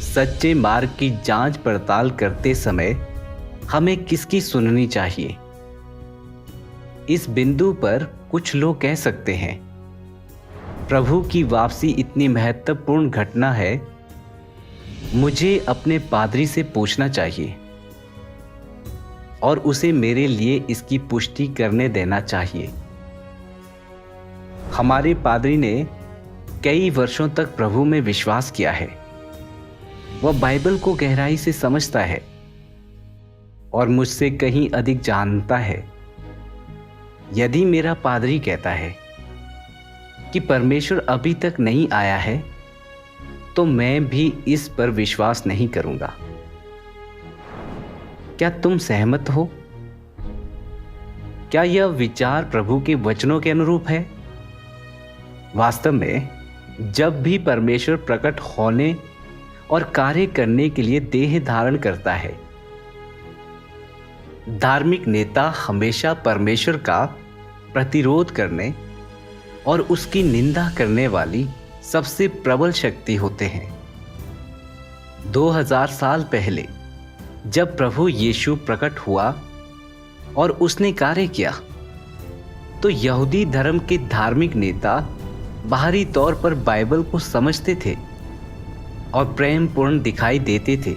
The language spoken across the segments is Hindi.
सच्चे मार्ग की जांच पड़ताल करते समय हमें किसकी सुननी चाहिए? इस बिंदु पर कुछ लोग कह सकते हैं, प्रभु की वापसी इतनी महत्वपूर्ण घटना है, मुझे अपने पादरी से पूछना चाहिए और उसे मेरे लिए इसकी पुष्टि करने देना चाहिए। हमारे पादरी ने कई वर्षों तक प्रभु में विश्वास किया है। वह बाइबल को गहराई से समझता है और मुझसे कहीं अधिक जानता है। यदि मेरा पादरी कहता है कि परमेश्वर अभी तक नहीं आया है, तो मैं भी इस पर विश्वास नहीं करूंगा। क्या तुम सहमत हो? क्या यह विचार प्रभु के वचनों के अनुरूप है? वास्तव में जब भी परमेश्वर प्रकट होने और कार्य करने के लिए देह धारण करता है, धार्मिक नेता हमेशा परमेश्वर का प्रतिरोध करने और उसकी निंदा करने वाली सबसे प्रबल शक्ति होते हैं। 2000 साल पहले जब प्रभु यीशु प्रकट हुआ और उसने कार्य किया, तो यहूदी धर्म के धार्मिक नेता बाहरी तौर पर बाइबल को समझते थे और प्रेमपूर्ण दिखाई देते थे।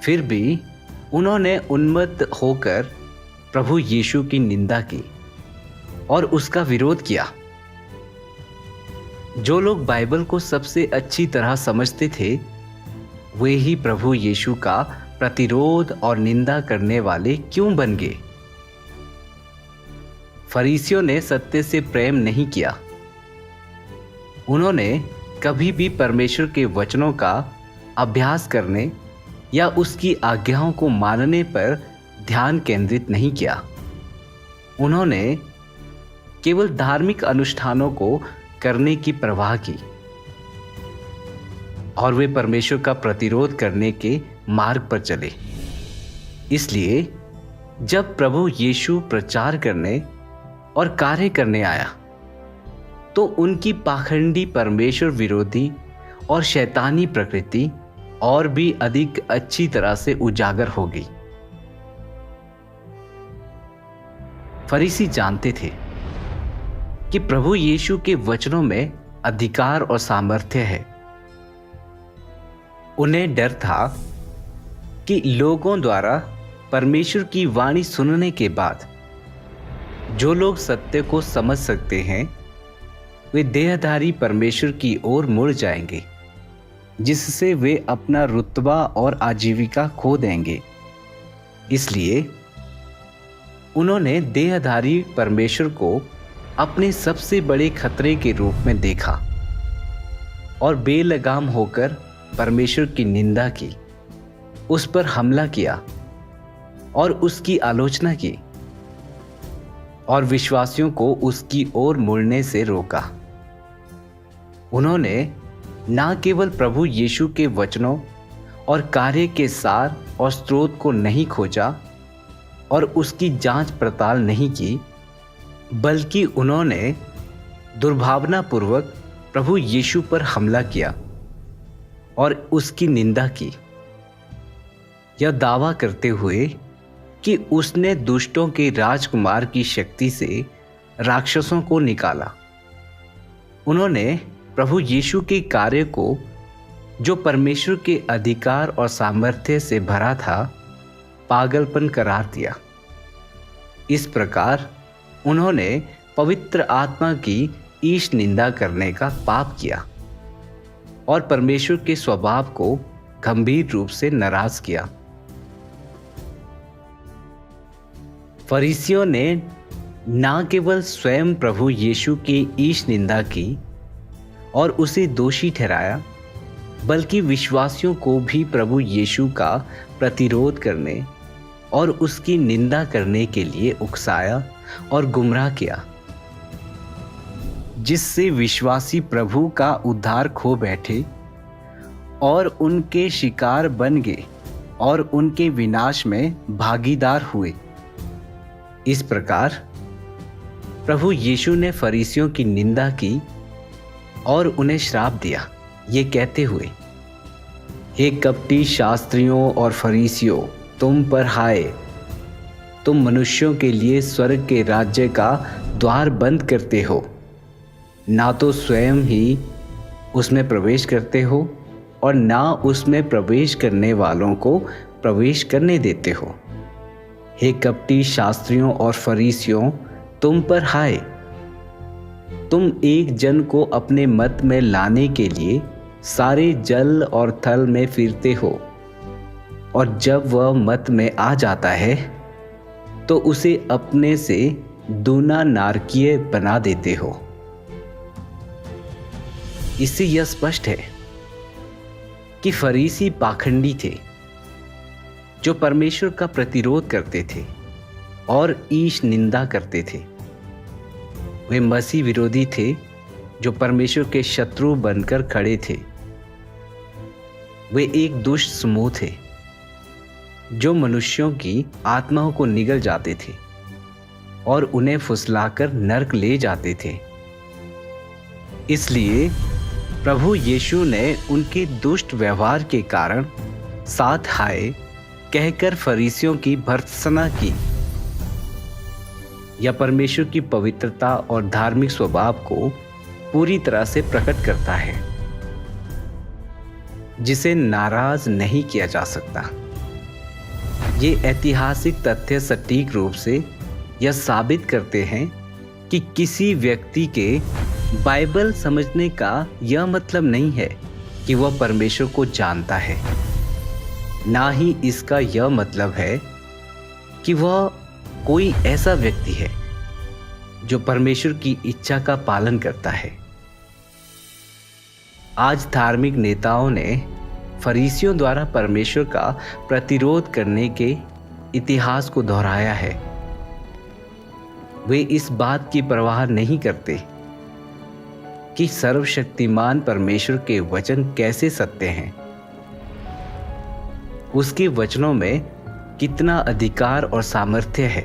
फिर भी उन्होंने उन्मत्त होकर प्रभु यीशु की निंदा की और उसका विरोध किया। जो लोग बाइबल को सबसे अच्छी तरह समझते थे, वे ही प्रभु यीशु का प्रतिरोध और निंदा करने वाले क्यों बन गए? फरीसियों ने सत्य से प्रेम नहीं किया। उन्होंने कभी भी परमेश्वर के वचनों का अभ्यास करने या उसकी आज्ञाओं को मानने पर ध्यान केंद्रित नहीं किया। उन्होंने केवल धार्मिक अनुष्ठानों को करने की परवाह की और वे परमेश्वर का प्रतिरोध करने के मार्ग पर चले। इसलिए जब प्रभु यीशु प्रचार करने और कार्य करने आया, तो उनकी पाखंडी परमेश्वर विरोधी और शैतानी प्रकृति और भी अधिक अच्छी तरह से उजागर हो गई। फरीसी जानते थे कि प्रभु यीशु के वचनों में अधिकार और सामर्थ्य है। उन्हें डर था कि लोगों द्वारा परमेश्वर की वाणी सुनने के बाद जो लोग सत्य को समझ सकते हैं, वे देहधारी परमेश्वर की ओर मुड़ जाएंगे, जिससे वे अपना रुतबा और आजीविका खो देंगे। इसलिए उन्होंने देहधारी परमेश्वर को अपने सबसे बड़े खतरे के रूप में देखा और बेलगाम होकर परमेश्वर की निंदा की, उस पर हमला किया और उसकी आलोचना की और विश्वासियों को उसकी ओर मुड़ने से रोका। उन्होंने न केवल प्रभु यीशु के वचनों और कार्य के सार और स्रोत को नहीं खोजा और उसकी जांच पड़ताल नहीं की, बल्कि उन्होंने दुर्भावनापूर्वक प्रभु यीशु पर हमला किया और उसकी निंदा की, यह दावा करते हुए कि उसने दुष्टों के राजकुमार की शक्ति से राक्षसों को निकाला। उन्होंने प्रभु यीशु के कार्य को, जो परमेश्वर के अधिकार और सामर्थ्य से भरा था, पागलपन करार दिया। इस प्रकार उन्होंने पवित्र आत्मा की ईश निंदा करने का पाप किया और परमेश्वर के स्वभाव को गंभीर रूप से नाराज किया। फरीसियों ने न केवल स्वयं प्रभु यीशु की ईश निंदा की और उसे दोषी ठहराया, बल्कि विश्वासियों को भी प्रभु यीशु का प्रतिरोध करने और उसकी निंदा करने के लिए उकसाया और गुमराह किया, जिससे विश्वासी प्रभु का उद्धार खो बैठे और उनके शिकार बन गए और उनके विनाश में भागीदार हुए। इस प्रकार प्रभु यीशु ने फरीसियों की निंदा की और उन्हें श्राप दिया, ये कहते हुए, हे कपटी शास्त्रियों और फरीसियों, तुम पर हाय, तुम मनुष्यों के लिए स्वर्ग के राज्य का द्वार बंद करते हो, ना तो स्वयं ही उसमें प्रवेश करते हो और ना उसमें प्रवेश करने वालों को प्रवेश करने देते हो। हे कपटी शास्त्रियों और फरीसियों, तुम पर हाय, तुम एक जन को अपने मत में लाने के लिए सारे जल और थल में फिरते हो, और जब वह मत में आ जाता है तो उसे अपने से दूना नारकीय बना देते हो। इससे यह स्पष्ट है कि फरीसी पाखंडी थे, जो परमेश्वर का प्रतिरोध करते थे और ईश निंदा करते थे। वे मसीह विरोधी थे, जो परमेश्वर के शत्रु बनकर खड़े थे। वे एक दुष्ट समूह थे, जो मनुष्यों की आत्माओं को निगल जाते थे और उन्हें फुसलाकर नरक ले जाते थे। इसलिए प्रभु यीशु ने उनके दुष्ट व्यवहार के कारण साथ हाय कहकर फरीसियों की भर्त्सना की। यह परमेश्वर की पवित्रता और धार्मिक स्वभाव को पूरी तरह से प्रकट करता है, जिसे नाराज नहीं किया जा सकता। ये ऐतिहासिक तथ्य सटीक रूप से यह साबित करते हैं कि किसी व्यक्ति के बाइबल समझने का यह मतलब नहीं है कि वह परमेश्वर को जानता है, ना ही इसका यह मतलब है कि वह कोई ऐसा व्यक्ति है जो परमेश्वर की इच्छा का पालन करता है। आज धार्मिक नेताओं ने फरीसियों द्वारा परमेश्वर का प्रतिरोध करने के इतिहास को दोहराया है। वे इस बात की परवाह नहीं करते कि सर्वशक्तिमान परमेश्वर के वचन कैसे सत्य हैं, उसके वचनों में कितना अधिकार और सामर्थ्य है,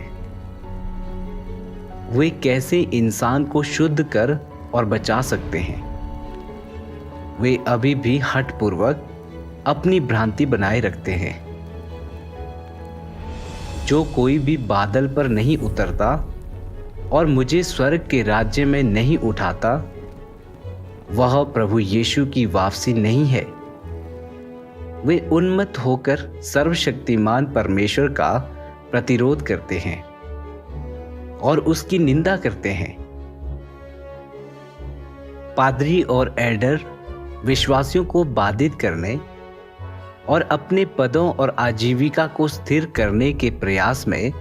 वे कैसे इंसान को शुद्ध कर और बचा सकते हैं। वे अभी भी हठपूर्वक अपनी भ्रांति बनाए रखते हैं। जो कोई भी बादल पर नहीं उतरता और मुझे स्वर्ग के राज्य में नहीं उठाता, वह प्रभु यीशु की वापसी नहीं है। वे उन्मत्त होकर सर्वशक्तिमान परमेश्वर का प्रतिरोध करते हैं और उसकी निंदा करते हैं। पादरी और एल्डर विश्वासियों को बाधित करने और अपने पदों और आजीविका को स्थिर करने के प्रयास में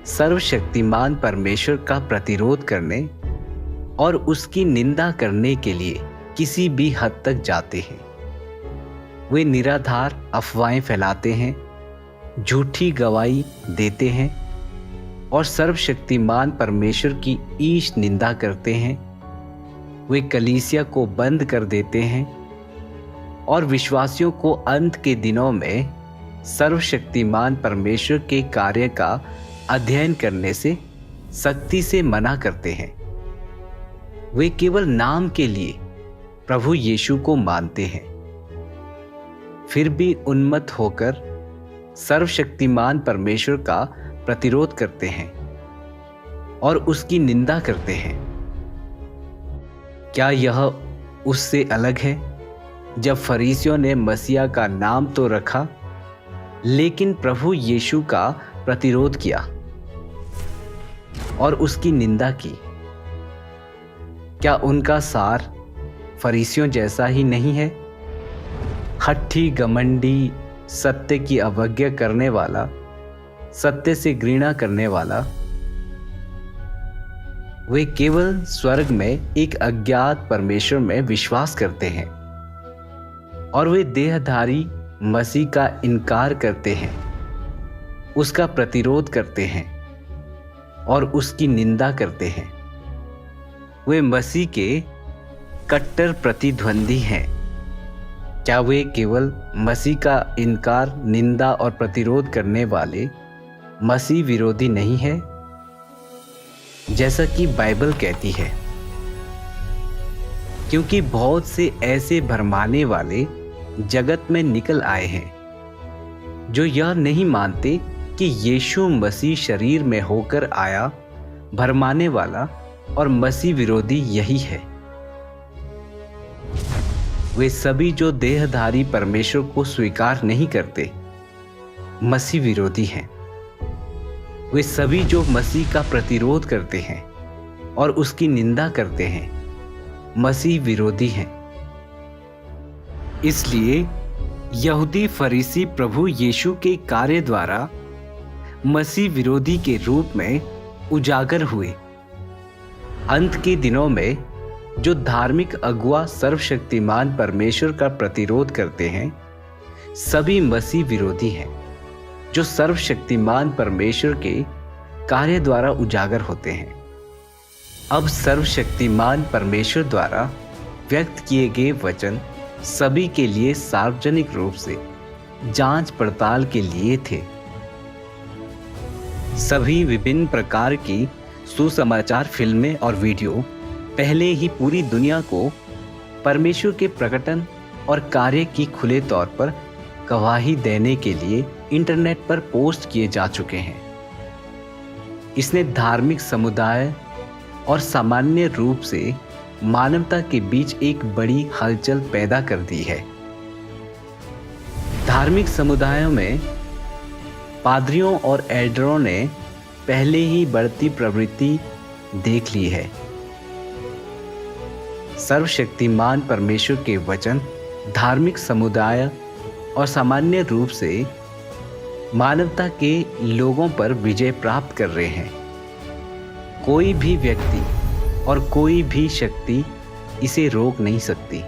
सर्वशक्तिमान परमेश्वर का प्रतिरोध करने और उसकी निंदा करने के लिए किसी भी हद तक जाते हैं। वे निराधार अफवाहें फैलाते हैं, झूठी गवाही देते हैं और सर्वशक्तिमान परमेश्वर की ईश निंदा करते हैं। वे कलीसिया को बंद कर देते हैं और विश्वासियों को अंत के दिनों में सर्वशक्तिमान परमेश्वर के कार्य का अध्ययन करने से सख्ती से मना करते हैं। वे केवल नाम के लिए प्रभु यीशु को मानते हैं, फिर भी उन्मत्त होकर सर्वशक्तिमान परमेश्वर का प्रतिरोध करते हैं और उसकी निंदा करते हैं। क्या यह उससे अलग है जब फरीसियों ने मसीहा का नाम तो रखा, लेकिन प्रभु यीशु का प्रतिरोध किया और उसकी निंदा की? क्या उनका सार फरीसियों जैसा ही नहीं है? हट्ठी, घमंडी, सत्य की अवज्ञा करने वाला, सत्य से घृणा करने वाला। वे केवल स्वर्ग में एक अज्ञात परमेश्वर में विश्वास करते हैं और वे देहधारी मसीह का इनकार करते हैं, उसका प्रतिरोध करते हैं और उसकी निंदा करते हैं। वे मसीह के कट्टर प्रतिद्वंदी हैं। क्या वे केवल मसीह का इनकार, निंदा और प्रतिरोध करने वाले मसीह विरोधी नहीं है, जैसा कि बाइबल कहती है? क्योंकि बहुत से ऐसे भरमाने वाले जगत में निकल आए हैं, जो यह नहीं मानते कि यीशु मसीह शरीर में होकर आया, भरमाने वाला और मसीह विरोधी यही है। वे सभी जो देहधारी परमेश्वर को स्वीकार नहीं करते, मसीह विरोधी हैं। वे सभी जो मसीह का प्रतिरोध करते हैं और उसकी निंदा करते हैं, मसीह विरोधी हैं। इसलिए यहूदी फरीसी प्रभु यीशु के कार्य द्वारा मसीह विरोधी के रूप में उजागर हुए। अंत के दिनों में जो धार्मिक अगुआ सर्वशक्तिमान परमेश्वर का प्रतिरोध करते हैं, सभी मसीह विरोधी हैं, जो सर्वशक्तिमान परमेश्वर के कार्य द्वारा उजागर होते हैं। अब सर्वशक्तिमान परमेश्वर द्वारा व्यक्त किए गए वचन सभी के लिए सार्वजनिक रूप से जांच पड़ताल के लिए थे। सभी विभिन्न प्रकार की सुसमाचार फिल्में और वीडियो पहले ही पूरी दुनिया को परमेश्वर के प्रकटन और कार्य की खुले तौर पर गवाही देने के लिए इंटरनेट पर पोस्ट किए जा चुके हैं। इसने धार्मिक समुदाय और सामान्य रूप से मानवता के बीच एक बड़ी हलचल पैदा कर दी है। धार्मिक समुदायों में पादरियों और एल्डरों ने पहले ही बढ़ती प्रवृत्ति देख ली है। सर्वशक्तिमान परमेश्वर के वचन धार्मिक समुदाय और सामान्य रूप से मानवता के लोगों पर विजय प्राप्त कर रहे हैं। कोई भी व्यक्ति और कोई भी शक्ति इसे रोक नहीं सकती।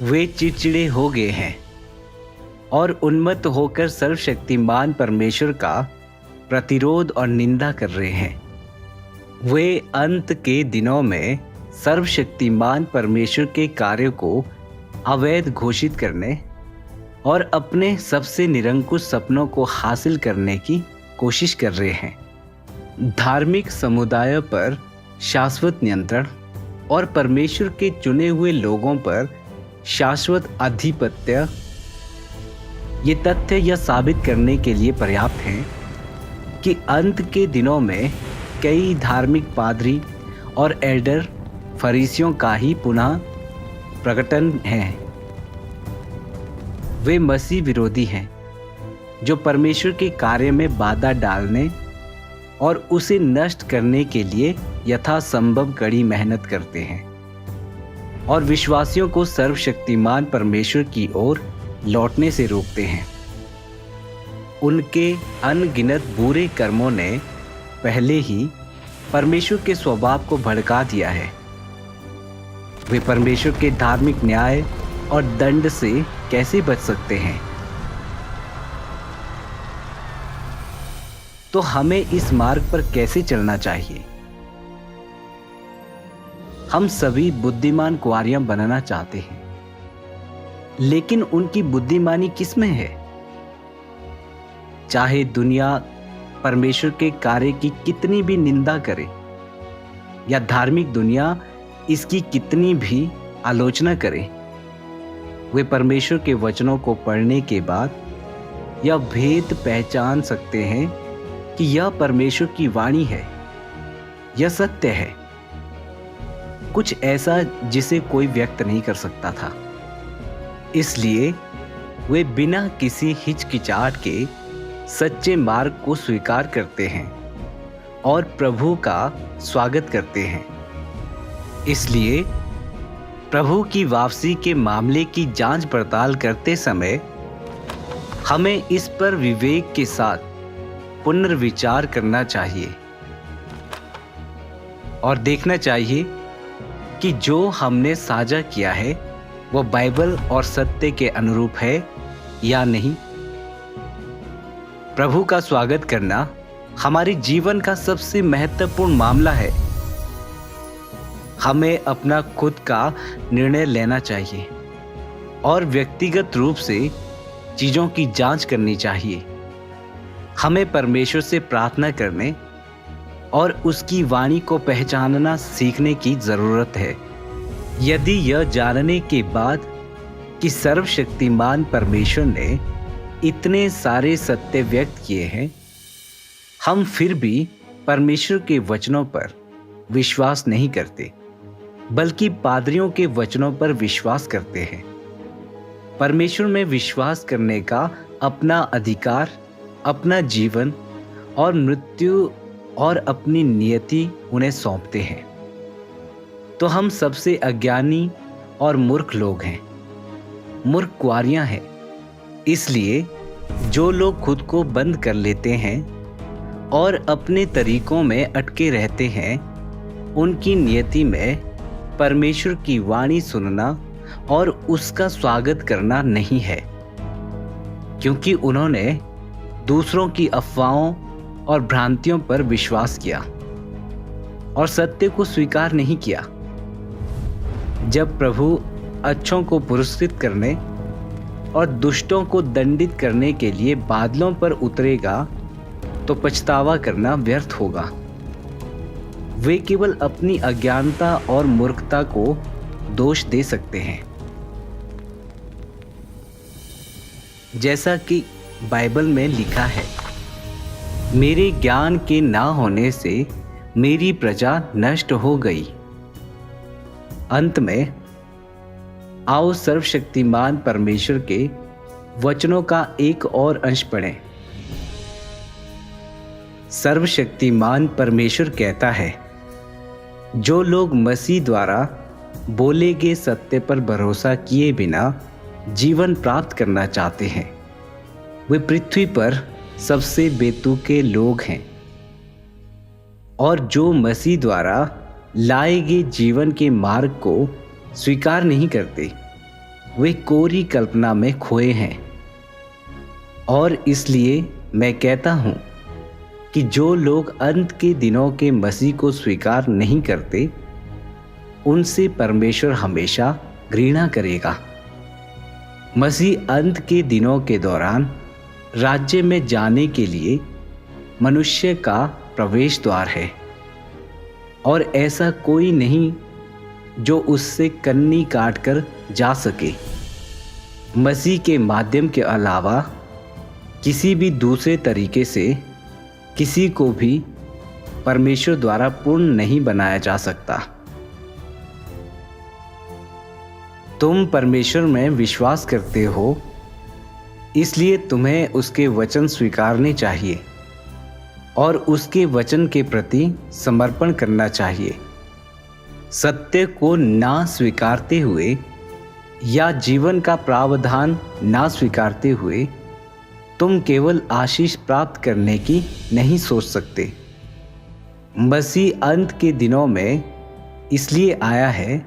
वे चिड़चिड़े हो गए हैं और उन्मत्त होकर सर्वशक्तिमान परमेश्वर का प्रतिरोध और निंदा कर रहे हैं। वे अंत के दिनों में सर्वशक्तिमान परमेश्वर के कार्य को अवैध घोषित करने और अपने सबसे निरंकुश सपनों को हासिल करने की कोशिश कर रहे हैं। धार्मिक समुदायों पर शाश्वत नियंत्रण और परमेश्वर के चुने हुए लोगों पर शाश्वत आधिपत्य, ये तथ्य यह साबित करने के लिए पर्याप्त हैं कि अंत के दिनों में कई धार्मिक पादरी और एल्डर फरीसियों का ही पुनः प्रकटन है। वे मसीह विरोधी हैं, जो परमेश्वर के कार्य में बाधा डालने और उसे नष्ट करने के लिए यथासंभव कड़ी मेहनत करते हैं और विश्वासियों को सर्वशक्तिमान परमेश्वर की ओर लौटने से रोकते हैं। उनके अनगिनत बुरे कर्मों ने पहले ही परमेश्वर के स्वभाव को भड़का दिया है। वे परमेश्वर के धार्मिक न्याय और दंड से कैसे बच सकते हैं? तो हमें इस मार्ग पर कैसे चलना चाहिए? हम सभी बुद्धिमान कुंवारियां बनना चाहते हैं, लेकिन उनकी बुद्धिमानी किस में है? चाहे दुनिया परमेश्वर के कार्य की कितनी भी निंदा करे या धार्मिक दुनिया इसकी कितनी भी आलोचना करे, वे परमेश्वर के वचनों को पढ़ने के बाद यह भेद पहचान सकते हैं कि यह परमेश्वर की वाणी है, यह सत्य है, कुछ ऐसा जिसे कोई व्यक्त नहीं कर सकता था। इसलिए वे बिना किसी हिचकिचाहट के सच्चे मार्ग को स्वीकार करते हैं और प्रभु का स्वागत करते हैं। इसलिए प्रभु की वापसी के मामले की जांच पड़ताल करते समय हमें इस पर विवेक के साथ पुनर्विचार करना चाहिए और देखना चाहिए कि जो हमने साझा किया है वह बाइबल और सत्य के अनुरूप है या नहीं। प्रभु का स्वागत करना हमारे जीवन का सबसे महत्वपूर्ण मामला है। हमें अपना खुद का निर्णय लेना चाहिए और व्यक्तिगत रूप से चीज़ों की जांच करनी चाहिए। हमें परमेश्वर से प्रार्थना करने और उसकी वाणी को पहचानना सीखने की ज़रूरत है। यदि यह जानने के बाद कि सर्वशक्तिमान परमेश्वर ने इतने सारे सत्य व्यक्त किए हैं, हम फिर भी परमेश्वर के वचनों पर विश्वास नहीं करते, बल्कि पादरियों के वचनों पर विश्वास करते हैं। परमेश्वर में विश्वास करने का अपना अधिकार, अपना जीवन और मृत्यु और अपनी नियति उन्हें सौंपते हैं। तो हम सबसे अज्ञानी और मूर्ख लोग हैं, मूर्ख कुआरियां हैं। इसलिए जो लोग खुद को बंद कर लेते हैं और अपने तरीकों में अटके रहते हैं, उनकी नियति में परमेश्वर की वाणी सुनना और उसका स्वागत करना नहीं है, क्योंकि उन्होंने दूसरों की अफवाहों और भ्रांतियों पर विश्वास किया और सत्य को स्वीकार नहीं किया। जब प्रभु अच्छों को पुरस्कृत करने और दुष्टों को दंडित करने के लिए बादलों पर उतरेगा, तो पछतावा करना व्यर्थ होगा। वे केवल अपनी अज्ञानता और मूर्खता को दोष दे सकते हैं। जैसा कि बाइबल में लिखा है, मेरे ज्ञान के ना होने से मेरी प्रजा नष्ट हो गई। अंत में आओ सर्वशक्तिमान परमेश्वर के वचनों का एक और अंश पढ़ें। सर्वशक्तिमान परमेश्वर कहता है, जो लोग मसीह द्वारा बोले गए सत्य पर भरोसा किए बिना जीवन प्राप्त करना चाहते हैं, वे पृथ्वी पर सबसे बेतुके लोग हैं। और जो मसीह द्वारा लाए गए जीवन के मार्ग को स्वीकार नहीं करते, वे कोरी कल्पना में खोए हैं। और इसलिए मैं कहता हूं कि जो लोग अंत के दिनों के मसीह को स्वीकार नहीं करते, उनसे परमेश्वर हमेशा घृणा करेगा। मसीह अंत के दिनों के दौरान राज्य में जाने के लिए मनुष्य का प्रवेश द्वार है, और ऐसा कोई नहीं जो उससे कन्नी काटकर जा सके। मसीह के माध्यम के अलावा किसी भी दूसरे तरीके से किसी को भी परमेश्वर द्वारा पूर्ण नहीं बनाया जा सकता। तुम परमेश्वर में विश्वास करते हो, इसलिए तुम्हें उसके वचन स्वीकारने चाहिए और उसके वचन के प्रति समर्पण करना चाहिए। सत्य को ना स्वीकारते हुए या जीवन का प्रावधान ना स्वीकारते हुए तुम केवल आशीष प्राप्त करने की नहीं सोच सकते। मसीह अंत के दिनों में इसलिए आया है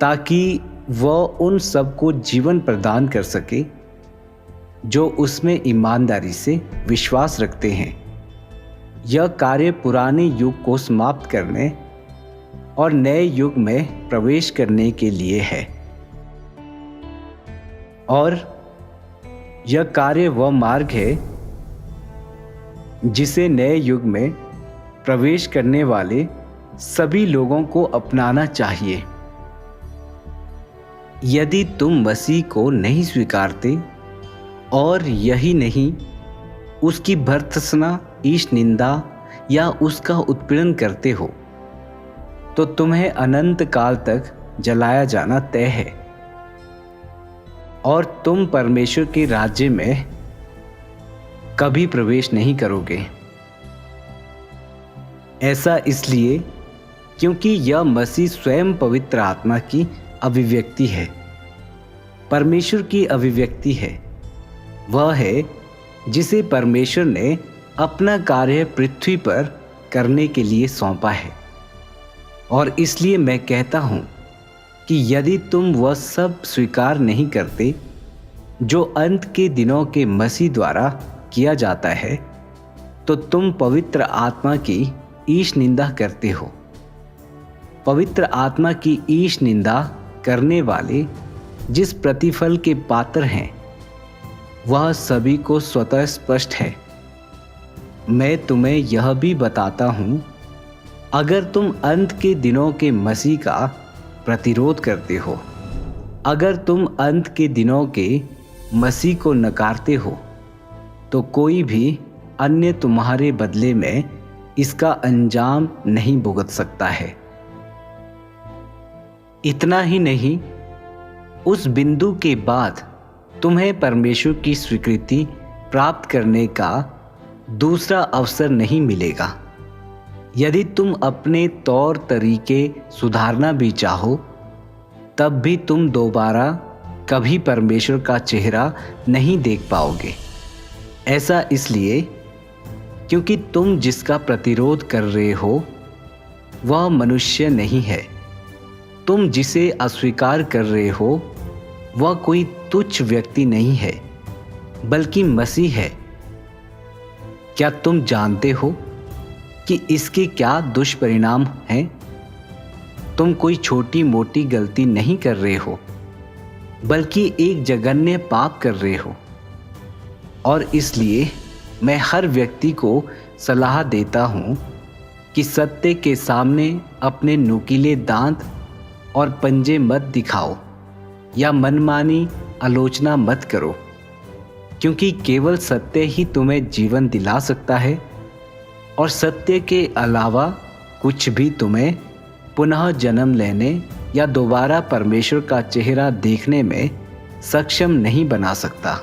ताकि वह उन सबको जीवन प्रदान कर सके जो उसमें ईमानदारी से विश्वास रखते हैं। यह कार्य पुराने युग को समाप्त करने और नए युग में प्रवेश करने के लिए है, और यह कार्य वह मार्ग है जिसे नए युग में प्रवेश करने वाले सभी लोगों को अपनाना चाहिए। यदि तुम मसीह को नहीं स्वीकारते और यही नहीं उसकी भर्त्सना, ईश निंदा या उसका उत्पीड़न करते हो, तो तुम्हें अनंत काल तक जलाया जाना तय है और तुम परमेश्वर के राज्य में कभी प्रवेश नहीं करोगे। ऐसा इसलिए क्योंकि यह मसीह स्वयं पवित्र आत्मा की अभिव्यक्ति है, परमेश्वर की अभिव्यक्ति है। वह है जिसे परमेश्वर ने अपना कार्य पृथ्वी पर करने के लिए सौंपा है। और इसलिए मैं कहता हूं कि यदि तुम वह सब स्वीकार नहीं करते जो अंत के दिनों के मसीह द्वारा किया जाता है, तो तुम पवित्र आत्मा की ईश निंदा करते हो। पवित्र आत्मा की ईश निंदा करने वाले जिस प्रतिफल के पात्र हैं, वह सभी को स्वतः स्पष्ट है। मैं तुम्हें यह भी बताता हूं, अगर तुम अंत के दिनों के मसीह का प्रतिरोध करते हो। अगर तुम अंत के दिनों के मसीह को नकारते हो तो कोई भी अन्य तुम्हारे बदले में इसका अंजाम नहीं भुगत सकता है। इतना ही नहीं, उस बिंदु के बाद तुम्हें परमेश्वर की स्वीकृति प्राप्त करने का दूसरा अवसर नहीं मिलेगा। यदि तुम अपने तौर तरीके सुधारना भी चाहो, तब भी तुम दोबारा कभी परमेश्वर का चेहरा नहीं देख पाओगे। ऐसा इसलिए क्योंकि तुम जिसका प्रतिरोध कर रहे हो वह मनुष्य नहीं है। तुम जिसे अस्वीकार कर रहे हो वह कोई तुच्छ व्यक्ति नहीं है, बल्कि मसीह है। क्या तुम जानते हो कि इसके क्या दुष्परिणाम हैं? तुम कोई छोटी मोटी गलती नहीं कर रहे हो, बल्कि एक जघन्य पाप कर रहे हो। और इसलिए मैं हर व्यक्ति को सलाह देता हूँ कि सत्य के सामने अपने नुकीले दांत और पंजे मत दिखाओ या मनमानी आलोचना मत करो, क्योंकि केवल सत्य ही तुम्हें जीवन दिला सकता है और सत्य के अलावा कुछ भी तुम्हें पुनः जन्म लेने या दोबारा परमेश्वर का चेहरा देखने में सक्षम नहीं बना सकता।